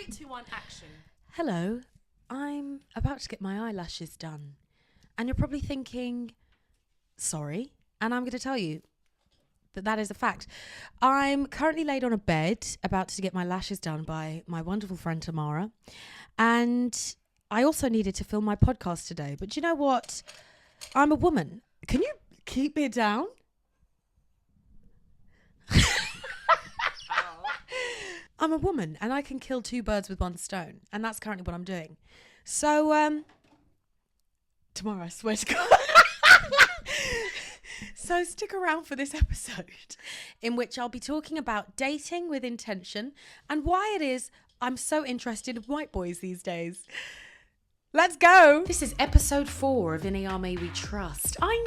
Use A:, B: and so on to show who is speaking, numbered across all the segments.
A: 3, 2, 1, action.
B: Hello, I'm about to get my eyelashes done. And you're probably thinking, sorry. And I'm going to tell you that that is a fact. I'm currently laid on a bed about to get my lashes done by my wonderful friend Tamara. And I also needed to film my podcast today. But you know what? I'm a woman. Can you keep me down? I'm a woman and I can kill 2 birds with 1 stone. And that's currently what I'm doing. So, tomorrow, I swear to God. So stick around for this episode in which I'll be talking about dating with intention and why it is I'm so interested in white boys these days. Let's go.
A: This is episode 4 of In Ayame We Trust. I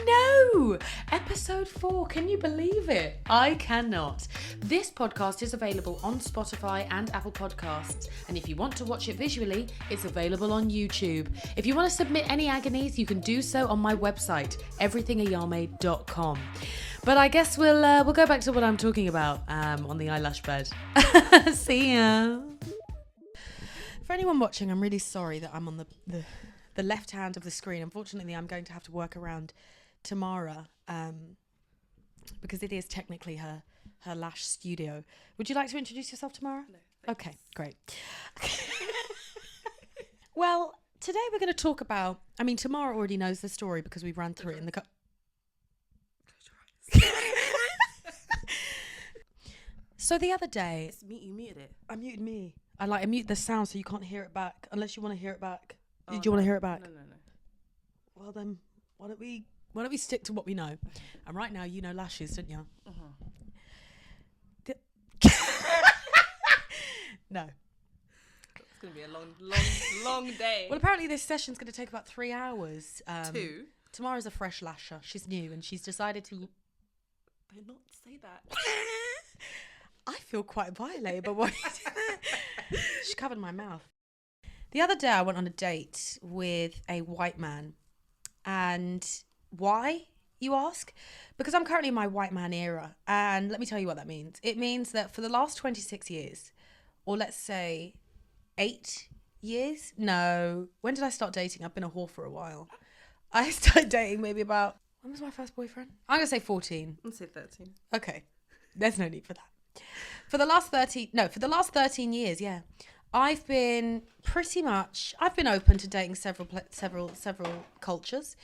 A: know! Episode 4, can you believe it? I cannot. This podcast is available on Spotify and Apple Podcasts. And if you want to watch it visually, it's available on YouTube. If you want to submit any agonies, you can do so on my website, everythingayame.com. But I guess we'll go back to what I'm talking about on the eyelash bed. See ya.
B: For anyone watching, I'm really sorry that I'm on the left hand of the screen. Unfortunately, I'm going to have to work around Tamara because it is technically her lash studio. Would you like to introduce yourself, Tamara?
A: No.
B: Okay, great. Well, today we're going to talk about, I mean, Tamara already knows the story because we ran through it in the... So the other day...
A: You muted it.
B: I muted me. I mute the sound so you can't hear it back unless you want to hear it back.
A: Oh,
B: Do you want to hear it back?
A: No.
B: Well then, why don't we stick to what we know? Okay. And right now, you know lashes, don't you? No.
A: It's going to be a long day.
B: Well, apparently this session's going to take about 3 hours.
A: 2?
B: Tomorrow's a fresh lasher. She's new and she's decided to...
A: Better not say that.
B: I feel quite violated by what she covered my mouth. The other day I went on a date with a white man. And why, you ask? Because I'm currently in my white man era. And let me tell you what that means. It means that for the last 26 years, or let's say 8 years? No. When did I start dating? I've been a whore for a while. I started dating maybe about... When was my first boyfriend? I'm going to say 14.
A: I'll say 13.
B: Okay. There's no need for that. For the last 13 years, yeah. I've been open to dating several cultures,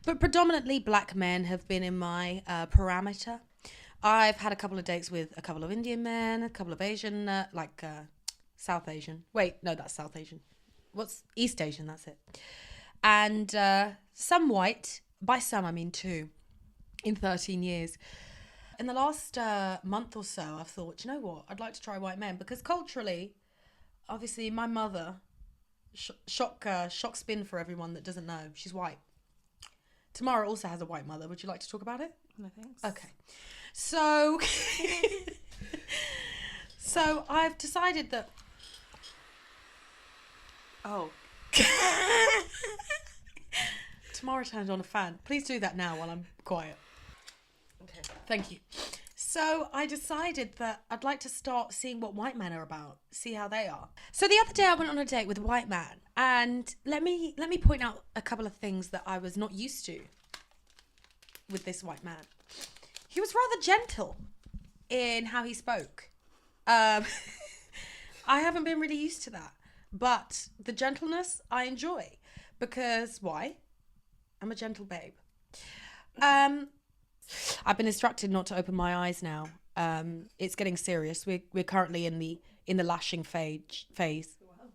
B: but predominantly black men have been in my parameter. I've had a couple of dates with a couple of Indian men, a couple of Asian, South Asian. Wait, no, that's South Asian. What's East Asian? That's it. And some white. By some, I mean 2 in 13 years. In the last month or so, I've thought, you know what? I'd like to try white men because culturally, obviously, my mother, shock spin for everyone that doesn't know, she's white. Tamara also has a white mother. Would you like to talk about it?
A: No, thanks.
B: Okay. So, so I've decided that...
A: Oh.
B: Tamara turned on a fan. Please do that now while I'm quiet.
A: Okay.
B: Thank you. So I decided that I'd like to start seeing what white men are about, see how they are. So the other day I went on a date with a white man, and let me point out a couple of things that I was not used to with this white man. He was rather gentle in how he spoke. I haven't been really used to that, but the gentleness I enjoy because why? I'm a gentle babe. I've been instructed not to open my eyes now. It's getting serious. We're currently in the lashing phase. Wow.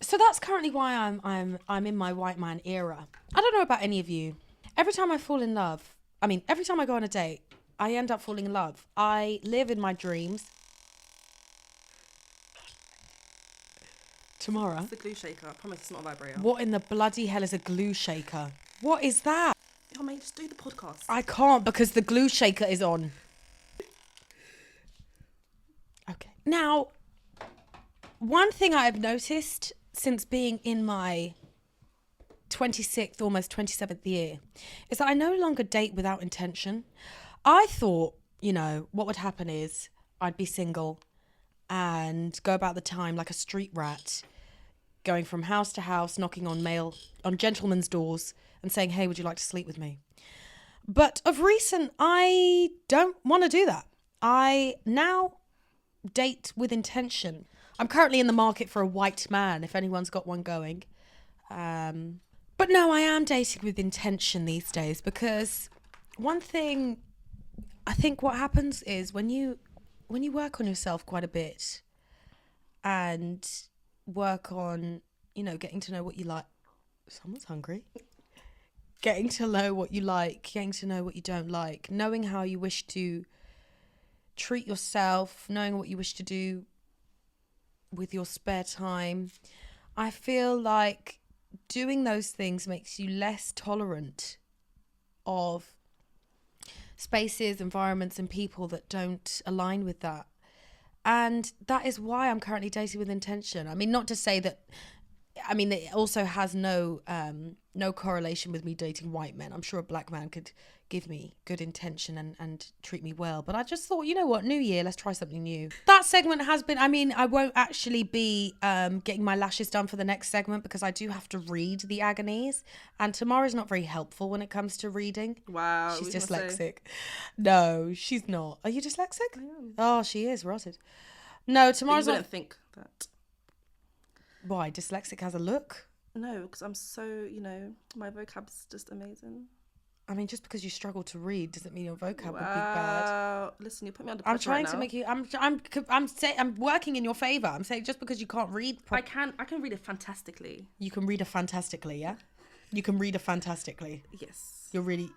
B: So that's currently why I'm in my white man era. I don't know about any of you. Every time I fall in love, every time I go on a date, I end up falling in love. I live in my dreams. Tamara.
A: It's the glue shaker. I promise it's not a vibrator.
B: What in the bloody hell is a glue shaker? What is that?
A: Oh, mate, just do the podcast.
B: I can't because the glue shaker is on. Okay. Now, one thing I've noticed since being in my 26th, almost 27th year is that I no longer date without intention. I thought, what would happen is I'd be single and go about the time like a street rat, going from house to house, knocking on gentlemen's doors and saying, hey, would you like to sleep with me? But of recent, I don't want to do that. I now date with intention. I'm currently in the market for a white man, if anyone's got one going. But no, I am dating with intention these days, because one thing I think what happens is when you work on yourself quite a bit and work on, getting to know what you like. Someone's hungry. Getting to know what you like, getting to know what you don't like, knowing how you wish to treat yourself, knowing what you wish to do with your spare time. I feel like doing those things makes you less tolerant of spaces, environments, and people that don't align with that. And that is why I'm currently dating with intention. I mean, not to say that, it also has no correlation with me dating white men. I'm sure a black man could give me good intention and treat me well. But I just thought, you know what, new year, let's try something new. That segment has been, I won't actually be getting my lashes done for the next segment, because I do have to read the agonies. And Tamara's not very helpful when it comes to reading.
A: Wow.
B: She's dyslexic. No, she's not. Are you dyslexic?
A: I am.
B: Oh, she is, rotted. No, Tamara's
A: You
B: not.
A: wouldn't think that.
B: Why? Dyslexic has a look?
A: No, because I'm so, my vocab's just amazing.
B: I mean, just because you struggle to read doesn't mean your vocab would be bad.
A: Listen, you put me under pressure.
B: I'm trying
A: right
B: to
A: now.
B: make you. I'm working in your favor. I'm saying just because you can't read.
A: I can read it fantastically.
B: You can read it fantastically, yeah. You can read it fantastically.
A: Yes.
B: You're really.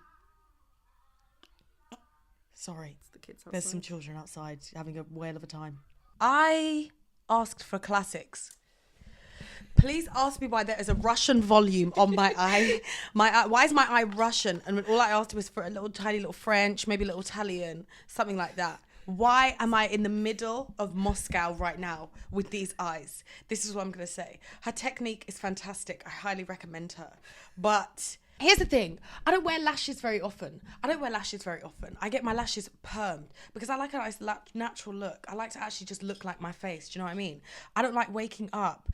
B: Sorry.
A: It's the kids outside.
B: There's some children outside having a whale of a time. I asked for classics. Please ask me why there is a Russian volume on my eye. Why is my eye Russian? And all I asked was for a little tiny little French, maybe a little Italian, something like that. Why am I in the middle of Moscow right now with these eyes? This is what I'm going to say. Her technique is fantastic. I highly recommend her. But here's the thing. I don't wear lashes very often. I get my lashes permed because I like a nice natural look. I like to actually just look like my face. Do you know what I mean? I don't like waking up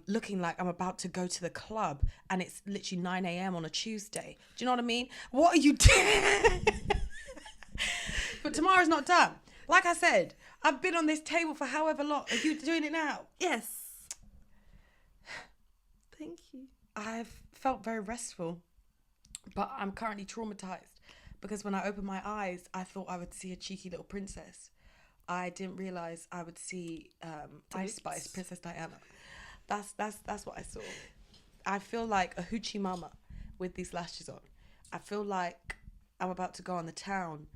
B: looking like I'm about to go to the club and it's literally 9 a.m. on a Tuesday. Do you know what I mean? What are you doing? But tomorrow's not done. Like I said, I've been on this table for however long. Are you doing it now?
A: Yes. Thank you.
B: I've felt very restful, but I'm currently traumatized because when I opened my eyes, I thought I would see a cheeky little princess. I didn't realize I would see Ice Spice, Princess Diana. That's what I saw. I feel like a hoochie mama with these lashes on. I feel like I'm about to go on the town.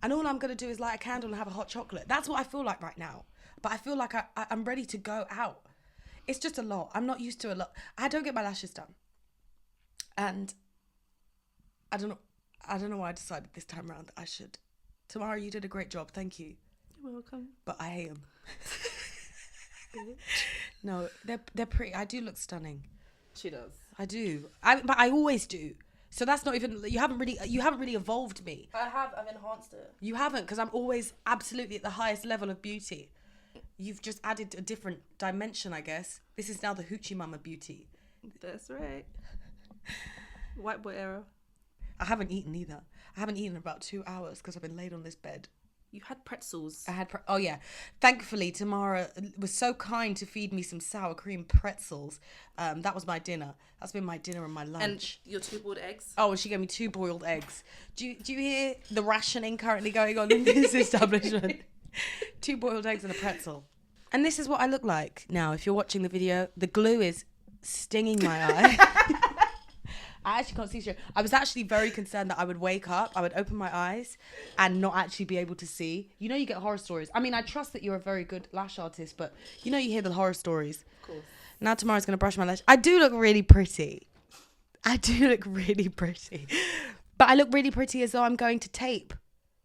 B: And all I'm going to do is light a candle and have a hot chocolate. That's what I feel like right now. But I feel like I'm ready to go out. It's just a lot. I'm not used to a lot. I don't get my lashes done. And I don't know why I decided this time around that I should. Tamara, you did a great job. Thank you.
A: You're welcome.
B: But I hate them. No, they're pretty. I do look stunning.
A: She does.
B: I do. But I always do. So that's not even. You haven't really evolved me.
A: I've enhanced it.
B: You haven't, because I'm always absolutely at the highest level of beauty. You've just added a different dimension, I guess. This is now the hoochie mama beauty.
A: That's right. White boy era.
B: I haven't eaten either. I haven't eaten in about 2 hours because I've been laid on this bed.
A: You had pretzels.
B: I had oh yeah. Thankfully, Tamara was so kind to feed me some sour cream pretzels. That was my dinner. That's been my dinner and my lunch.
A: And your 2 boiled eggs.
B: Oh, and she gave me 2 boiled eggs. Do you hear the rationing currently going on in this establishment? 2 boiled eggs and a pretzel. And this is what I look like now. If you're watching the video, the glue is stinging my eye. I actually can't see straight. I was actually very concerned that I would wake up, I would open my eyes and not actually be able to see. You know, you get horror stories. I mean, I trust that you're a very good lash artist, but you know, you hear the horror stories.
A: Of course.
B: Now Tamara's going to brush my lash. I do look really pretty. But I look really pretty as though I'm going to tape.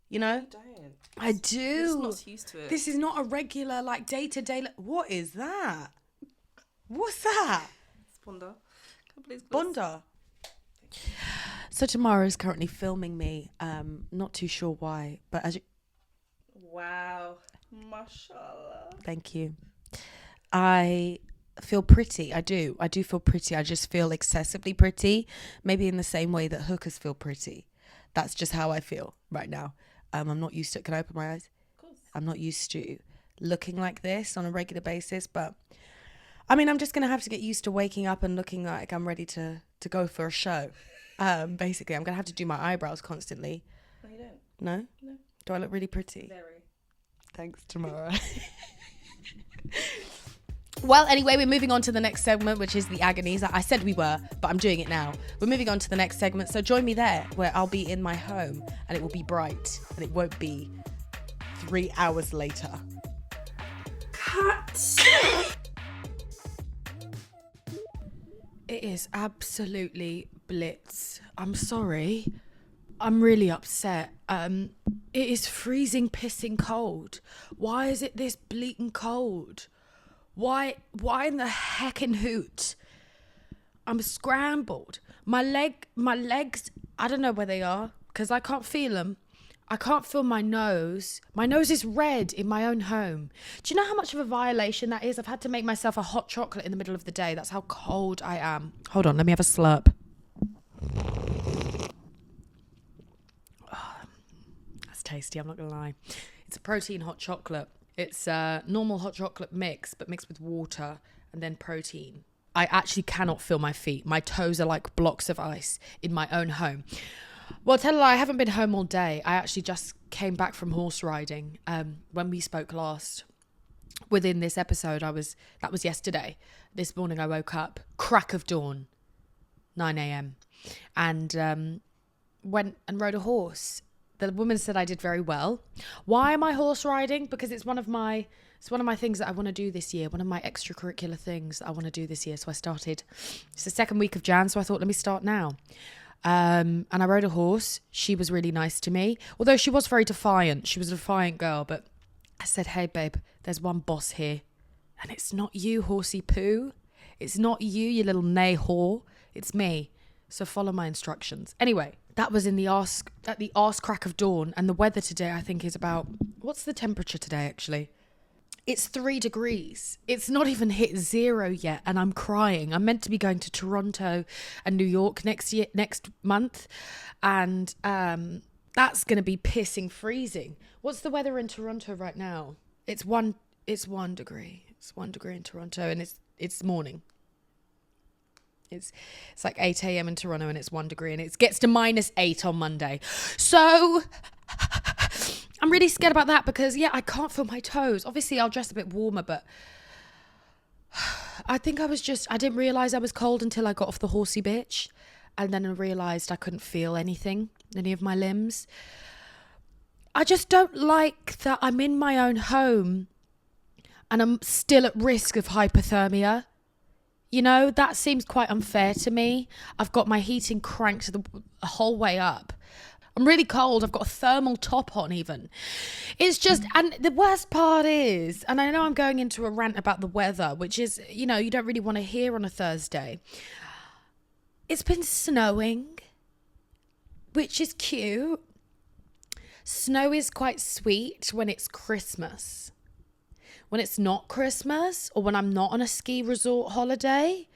B: You know?
A: You don't.
B: I do.
A: You're just not used to it.
B: This is not a regular, like, day-to-day. What is that? What's that?
A: It's Bonda.
B: Bonda. So Tamara is currently filming me. Not too sure why, but as you...
C: Wow. Mashallah.
B: Thank you. I feel pretty. I do feel pretty. I just feel excessively pretty, maybe in the same way that hookers feel pretty. That's just how I feel right now. I'm not used to it. Can I open my eyes?
C: Of course.
B: I'm not used to looking like this on a regular basis, but I mean, I'm just going to have to get used to waking up and looking like I'm ready to go for a show. Basically, I'm going to have to do my eyebrows constantly.
C: No, you don't.
B: No?
C: No.
B: Do I look really pretty?
C: Very.
B: Thanks, Tamara. Well, anyway, we're moving on to the next segment, which is the agonies. I said we were, but I'm doing it now. We're moving on to the next segment, so join me there, where I'll be in my home, and it will be bright, and it won't be 3 hours later.
C: Cut.
A: It is absolutely blitz. I'm sorry. I'm really upset. It is freezing, pissing cold. Why is it this bleating cold? Why in the heckin' hoot? I'm scrambled. My legs, I don't know where they are because I can't feel them. I can't feel my nose. My nose is red in my own home. Do you know how much of a violation that is? I've had to make myself a hot chocolate in the middle of the day. That's how cold I am. Hold on, let me have a slurp. Oh, that's tasty, I'm not gonna lie. It's a protein hot chocolate. It's a normal hot chocolate mix, but mixed with water and then protein. I actually cannot feel my feet. My toes are like blocks of ice in my own home. Well, tell a lie, I haven't been home all day. I actually just came back from horse riding when we spoke last. Within this episode, that was yesterday. This morning I woke up, crack of dawn, 9 a.m. and went and rode a horse. The woman said I did very well. Why am I horse riding? Because it's one of my things that I want to do this year. One of my extracurricular things that I want to do this year. So I started. It's the second week of Jan, so I thought, let me start now. And I rode a horse. She was really nice to me, although she was very defiant. She was a defiant girl, but I said, hey, babe, there's one boss here. And it's not you, horsey poo. It's not you little neigh whore. It's me. So follow my instructions. Anyway, that was at the arse crack of dawn. And the weather today, I think, is about, what's the temperature today, actually? It's 3 degrees. It's not even hit 0 yet. And I'm crying. I'm meant to be going to Toronto and New York next month. And that's going to be pissing freezing. What's the weather in Toronto right now? It's 1 degree. It's 1 degree in Toronto, and it's morning. It's like 8 a.m. in Toronto, and it's 1 degree, and it gets to -8 on Monday. So I'm really scared about that because, yeah, I can't feel my toes. Obviously, I'll dress a bit warmer, but I think I didn't realise I was cold until I got off the horsey bitch. And then I realised I couldn't feel anything, any of my limbs. I just don't like that I'm in my own home and I'm still at risk of hypothermia. You know, that seems quite unfair to me. I've got my heating cranked the whole way up. I'm really cold. I've got a thermal top on even. It's just, and the worst part is, and I know I'm going into a rant about the weather, which is, you know, you don't really want to hear on a Thursday. It's been snowing, which is cute. Snow is quite sweet when it's Christmas. When it's not Christmas or when I'm not on a ski resort holiday,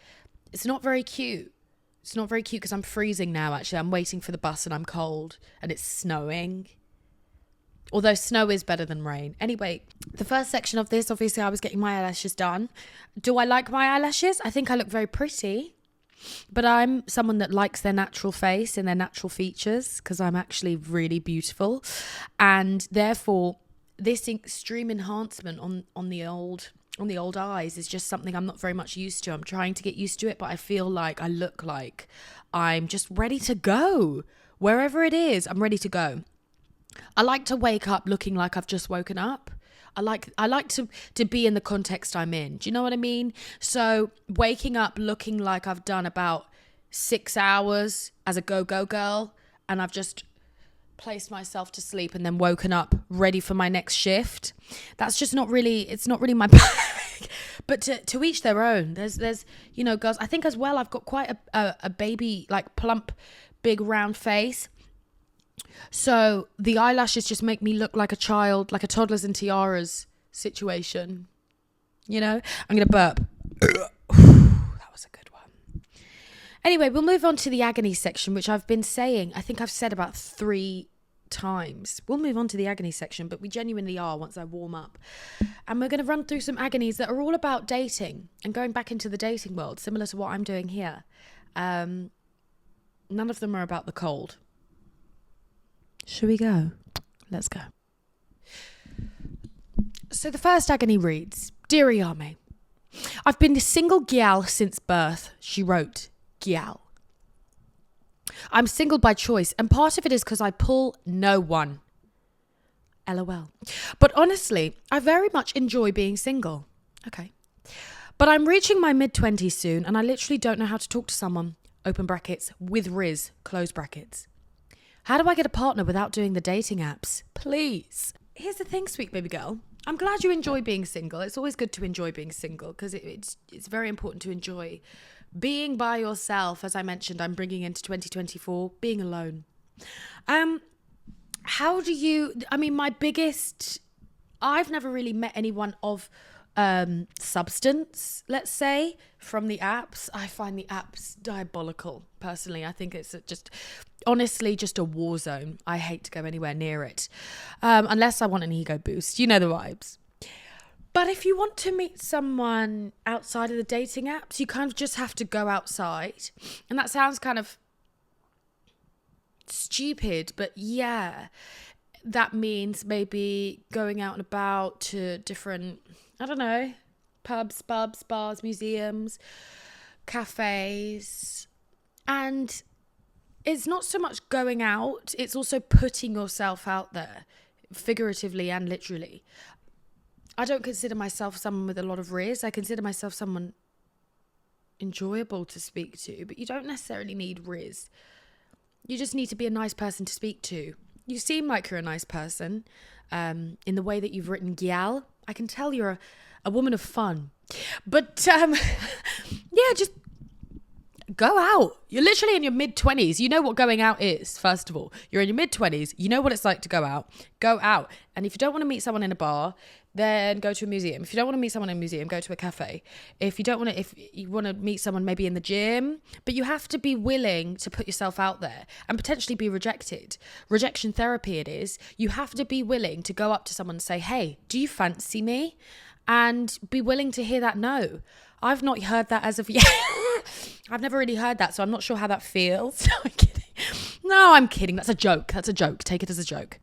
A: it's not very cute. It's not very cute because I'm freezing now, actually. I'm waiting for the bus and I'm cold and it's snowing. Although snow is better than rain. Anyway, the first section of this, obviously I was getting my eyelashes done. Do I like my eyelashes? I think I look very pretty. But I'm someone that likes their natural face and their natural features because I'm actually really beautiful. And therefore, this extreme enhancement on the old eyes is just something I'm not very much used to. I'm trying to get used to it, but I feel like I look like I'm just ready to go. Wherever it is, I'm ready to go. I like to wake up looking like I've just woken up. I like to be in the context I'm in. Do you know what I mean? So waking up looking like I've done about 6 hours as a go-go girl and I've just placed myself to sleep and then woken up ready for my next shift. That's just it's not really my bag. But to each their own. There's you know, girls, I think as well I've got quite a baby, like plump, big round face. So the eyelashes just make me look like a child, like a toddlers and tiaras situation. You know? I'm going to burp. That was a good one. Anyway, we'll move on to the agony section, which I've been saying, I think I've said about 3 times. We'll move on to the agony section, but we genuinely are once I warm up. And we're going to run through some agonies that are all about dating and going back into the dating world, similar to what I'm doing here. None of them are about the cold. Should we go? Let's go. So the first agony reads, Dear Ayame, I've been a single gyal since birth, she wrote. Gyal. I'm single by choice, and part of it is because I pull no one. LOL. But honestly, I very much enjoy being single. Okay. But I'm reaching my mid-20s soon, and I literally don't know how to talk to someone, open brackets, with Riz, close brackets. How do I get a partner without doing the dating apps? Please. Here's the thing, sweet baby girl. I'm glad you enjoy being single. It's always good to enjoy being single because it's very important to enjoy being by yourself. As I mentioned, I'm bringing into 2024 being alone. How do you, I've never really met anyone of substance, let's say, from the apps. I find the apps diabolical, personally. I think it's honestly just a war zone. I hate to go anywhere near it, unless I want an ego boost. You know the vibes. But if you want to meet someone outside of the dating apps, you kind of just have to go outside. And that sounds kind of stupid, but yeah, that means maybe going out and about to different, I don't know, pubs, bars, museums, cafes. And it's not so much going out, it's also putting yourself out there, figuratively and literally. I don't consider myself someone with a lot of riz. I consider myself someone enjoyable to speak to, but you don't necessarily need riz. You just need to be a nice person to speak to. You seem like you're a nice person in the way that you've written gyal. I can tell you're a woman of fun. But yeah, just go out. You're literally in your mid-20s. You know what going out is, first of all. You're in your mid-20s. You know what it's like to go out. Go out. And if you don't want to meet someone in a bar, then go to a museum. If you don't want to meet someone in a museum, go to a cafe. If you want to meet someone maybe in the gym, but you have to be willing to put yourself out there and potentially be rejected. Rejection therapy it is. You have to be willing to go up to someone and say, hey, do you fancy me? And be willing to hear that no. I've not heard that as of yet. I've never really heard that, so I'm not sure how that feels. I'm kidding. No, I'm kidding. That's a joke. Take it as a joke.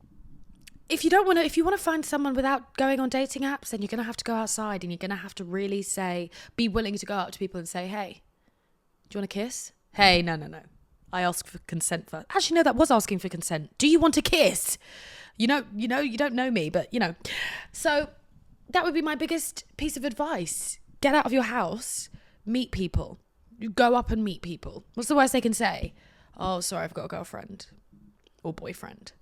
A: If you want to find someone without going on dating apps, then you're going to have to go outside and you're going to have to really be willing to go out to people and say, hey, do you want to kiss? Hey, no. I ask for consent first. Actually, no, that was asking for consent. Do you want to kiss? You don't know me, but you know. So that would be my biggest piece of advice. Get out of your house, meet people. Go up and meet people. What's the worst they can say? Oh, sorry, I've got a girlfriend or boyfriend.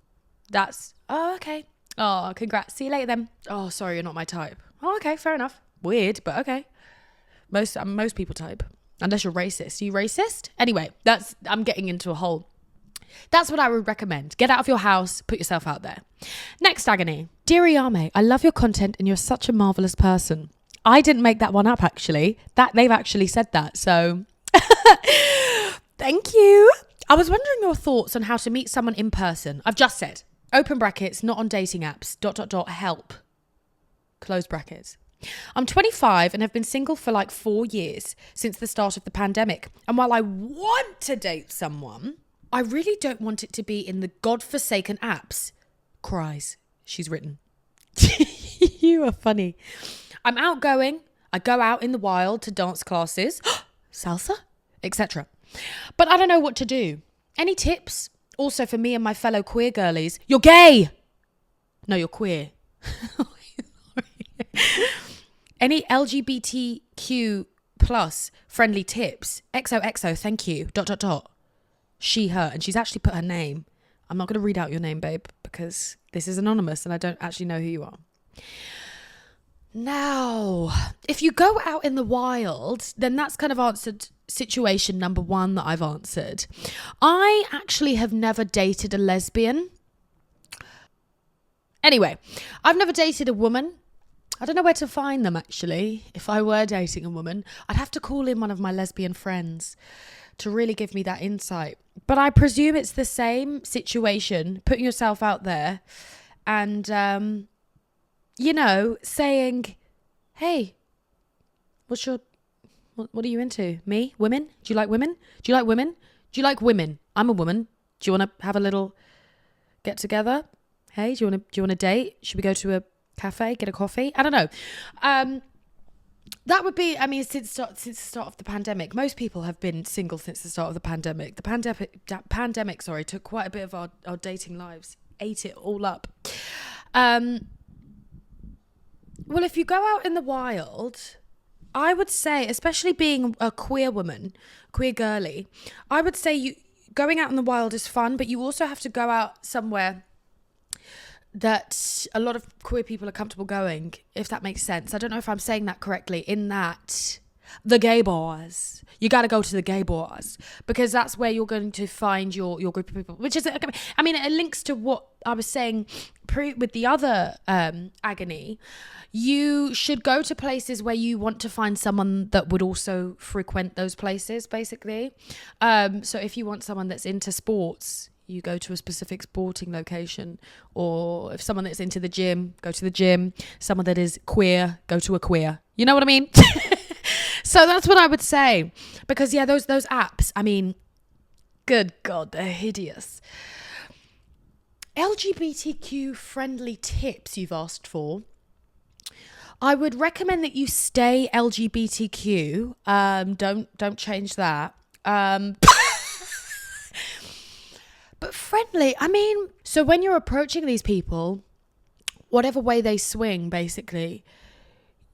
A: Oh, okay. Oh, congrats. See you later then. Oh, sorry, you're not my type. Oh, okay, fair enough. Weird, but okay. Most people type. Unless you're racist. Are you racist? Anyway, I'm getting into a hole. That's what I would recommend. Get out of your house, put yourself out there. Next agony. Dear Ayame, I love your content and you're such a marvellous person. I didn't make that one up, actually. They've actually said that, so thank you. I was wondering your thoughts on how to meet someone in person. I've just said, open brackets, not on dating apps, ... help, close brackets. I'm 25 and have been single for like 4 years since the start of the pandemic. And while I want to date someone, I really don't want it to be in the godforsaken apps. Cries, she's written. You are funny. I'm outgoing. I go out in the wild to dance classes, salsa, etc. But I don't know what to do. Any tips? Also for me and my fellow queer girlies. You're gay! No, you're queer. Any LGBTQ plus friendly tips? XOXO, thank you. ... She, her. And she's actually put her name. I'm not going to read out your name, babe, because this is anonymous and I don't actually know who you are. Now, if you go out in the wild, then that's kind of answered situation number 1 that I've answered. I actually have never dated a lesbian. Anyway, I've never dated a woman. I don't know where to find them, actually. If I were dating a woman, I'd have to call in one of my lesbian friends to really give me that insight. But I presume it's the same situation, putting yourself out there and, you know, saying, hey, what are you into? Me? Women? Do you like women? Do you like women? Do you like women? I'm a woman. Do you want to have a little get together? Hey, do you want to date? Should we go to a cafe, get a coffee? I don't know. That would be, I mean, since the start of the pandemic, most people have been single since the start of the pandemic. The pandemic, took quite a bit of our dating lives, ate it all up. Well, if you go out in the wild, I would say, especially being a queer woman, queer girly, I would say going out in the wild is fun, but you also have to go out somewhere that a lot of queer people are comfortable going, if that makes sense. I don't know if I'm saying that correctly, in that the gay bars, you got to go to the gay bars, because that's where you're going to find your group of people, which is, I mean, it links to what I was saying with the other agony. You should go to places where you want to find someone that would also frequent those places, basically. So if you want someone that's into sports, you go to a specific sporting location, or if someone that's into the gym, go to the gym. Someone that is queer, go to a queer. You know what I mean? So that's what I would say, because yeah, those apps, I mean, good God, they're hideous. LGBTQ friendly tips you've asked for. I would recommend that you stay LGBTQ. Don't change that. But friendly, I mean, so when you're approaching these people, whatever way they swing, basically,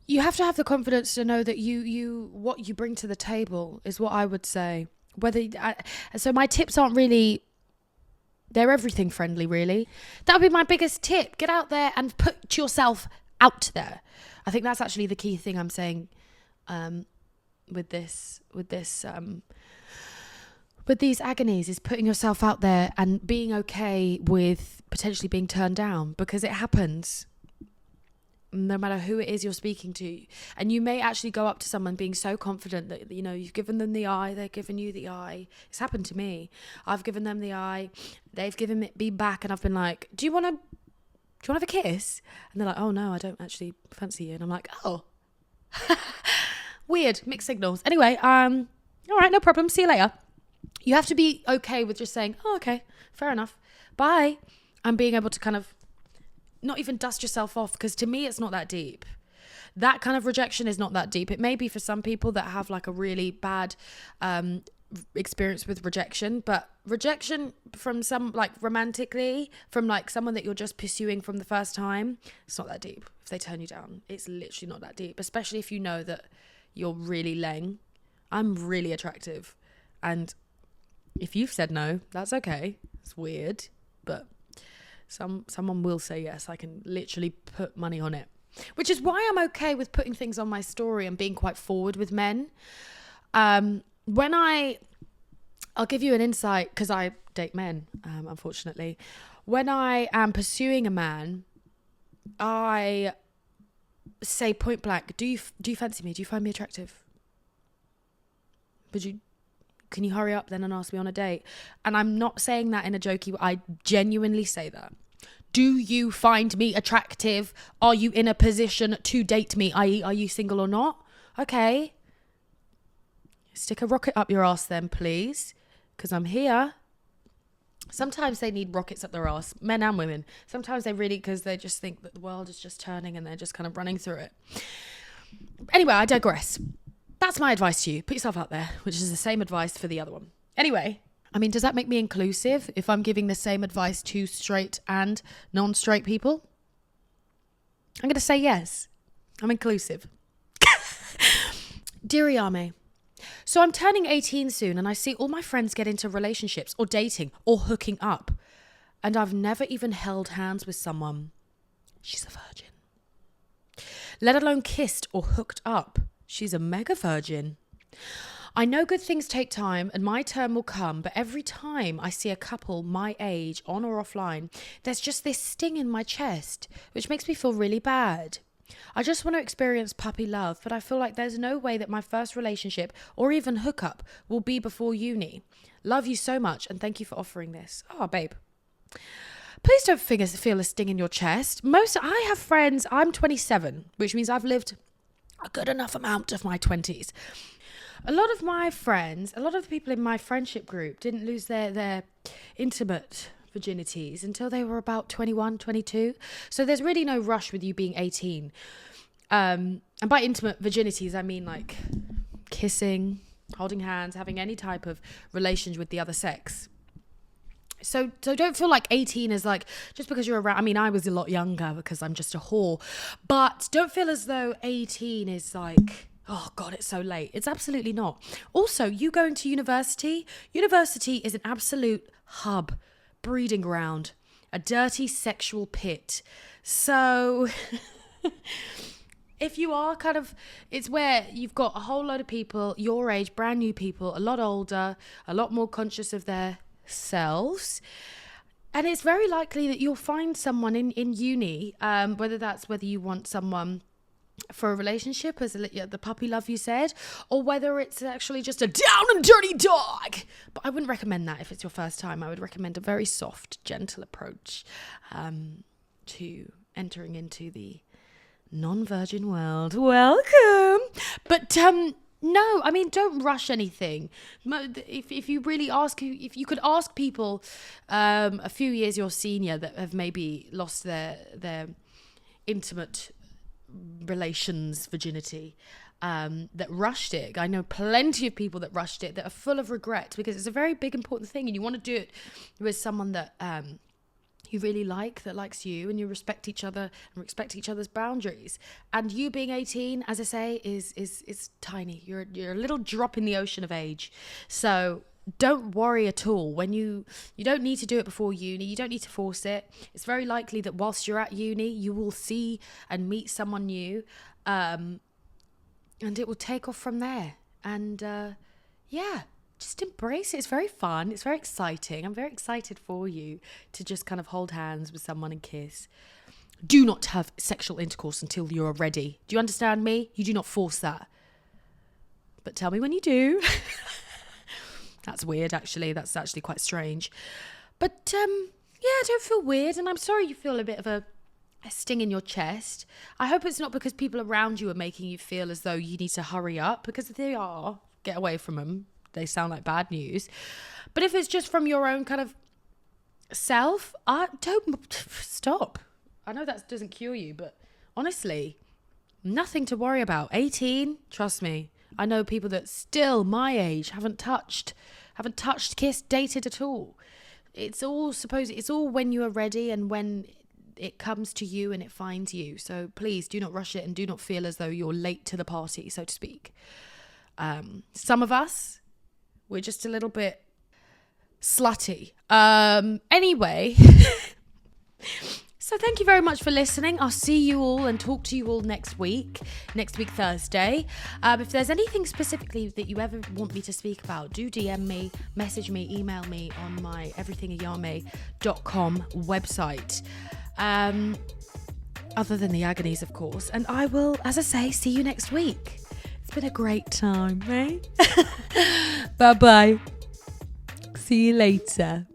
A: you have to have the confidence to know that what you bring to the table is what I would say. So my tips aren't really, they're everything friendly, really. That would be my biggest tip. Get out there and put yourself out there. I think that's actually the key thing I'm saying with these agonies, is putting yourself out there and being okay with potentially being turned down, because it happens no matter who it is you're speaking to. And you may actually go up to someone being so confident that, you know, you've given them the eye, they're giving you the eye. It's happened to me. I've given them the eye, they've given me back, and I've been like, do you want to have a kiss? And they're like, oh no, I don't actually fancy you. And I'm like, oh, weird, mixed signals. Anyway, all right, no problem, see you later. You have to be okay with just saying, oh, okay, fair enough, bye. And being able to kind of not even dust yourself off, because to me, it's not that deep. That kind of rejection is not that deep. It may be for some people that have like a really bad experience with rejection, but rejection from some, like romantically, from like someone that you're just pursuing from the first time, it's not that deep. If they turn you down, it's literally not that deep, especially if you know that you're really leng. I'm really attractive, and if you've said no, that's okay. It's weird, but someone will say yes. I can literally put money on it, which is why I'm okay with putting things on my story and being quite forward with men. I'll give you an insight, because I date men, unfortunately. When I am pursuing a man, I say point blank, do you fancy me? Do you find me attractive? Can you hurry up then and ask me on a date? And I'm not saying that in a jokey way. I genuinely say that. Do you find me attractive? Are you in a position to date me? i.e., are you single or not? Okay. Stick a rocket up your ass then, please, because I'm here. Sometimes they need rockets up their ass, men and women. Sometimes they really, because they just think that the world is just turning and they're just kind of running through it. Anyway, I digress. That's my advice to you. Put yourself out there, which is the same advice for the other one. Anyway, I mean, does that make me inclusive if I'm giving the same advice to straight and non-straight people? I'm going to say yes. I'm inclusive. Dear Ayame, so I'm turning 18 soon, and I see all my friends get into relationships or dating or hooking up, and I've never even held hands with someone. She's a virgin. Let alone kissed or hooked up. She's a mega virgin. I know good things take time and my turn will come, but every time I see a couple my age, on or offline, there's just this sting in my chest, which makes me feel really bad. I just want to experience puppy love, but I feel like there's no way that my first relationship or even hookup will be before uni. Love you so much and thank you for offering this. Oh, babe. Please don't feel a sting in your chest. I have friends, I'm 27, which means I've lived a good enough amount of my 20s. A lot of my friends, a lot of the people in my friendship group didn't lose their intimate virginities until they were about 21, 22. So there's really no rush with you being 18. And by intimate virginities, I mean like kissing, holding hands, having any type of relations with the other sex. So don't feel like 18 is like, just because you're around, I mean, I was a lot younger because I'm just a whore, but don't feel as though 18 is like, oh God, it's so late. It's absolutely not. Also, you going to university is an absolute hub, breeding ground, a dirty sexual pit. So if you are it's where you've got a whole load of people your age, brand new people, a lot older, a lot more conscious of their selves, and it's very likely that you'll find someone in uni, whether you want someone for a relationship, as the puppy love you said, or whether it's actually just a down and dirty dog. But I wouldn't recommend that if it's your first time. I would recommend a very soft, gentle approach to entering into the non-virgin world. Welcome. But no, I mean, don't rush anything. If you really if you could ask people a few years your senior that have maybe lost their intimate relations virginity, that rushed it. I know plenty of people that rushed it that are full of regret, because it's a very big, important thing, and you want to do it with someone that you really like, that likes you, and you respect each other and respect each other's boundaries. And you being 18, as I say, is tiny. You're a little drop in the ocean of age. So don't worry at all. When you don't need to do it before uni. You don't need to force it. It's very likely that whilst you're at uni, you will see and meet someone new, and it will take off from there. And just embrace it. It's very fun. It's very exciting. I'm very excited for you to just kind of hold hands with someone and kiss. Do not have sexual intercourse until you're ready. Do you understand me? You do not force that. But tell me when you do. That's weird, actually. That's actually quite strange. But, don't feel weird. And I'm sorry you feel a bit of a sting in your chest. I hope it's not because people around you are making you feel as though you need to hurry up, because if they are, get away from them. They sound like bad news. But if it's just from your own kind of self, don't stop. I know that doesn't cure you, but honestly, nothing to worry about. 18, trust me. I know people that still my age haven't touched, kissed, dated at all. It's all when you are ready and when it comes to you and it finds you. So please do not rush it and do not feel as though you're late to the party, so to speak. Some of us, we're just a little bit slutty. Anyway, so thank you very much for listening. I'll see you all and talk to you all next week Thursday. If there's anything specifically that you ever want me to speak about, do DM me, message me, email me on my everythingayame.com website. Other than the agonies, of course. And I will, as I say, see you next week. It's been a great time, right? Bye-bye. See you later.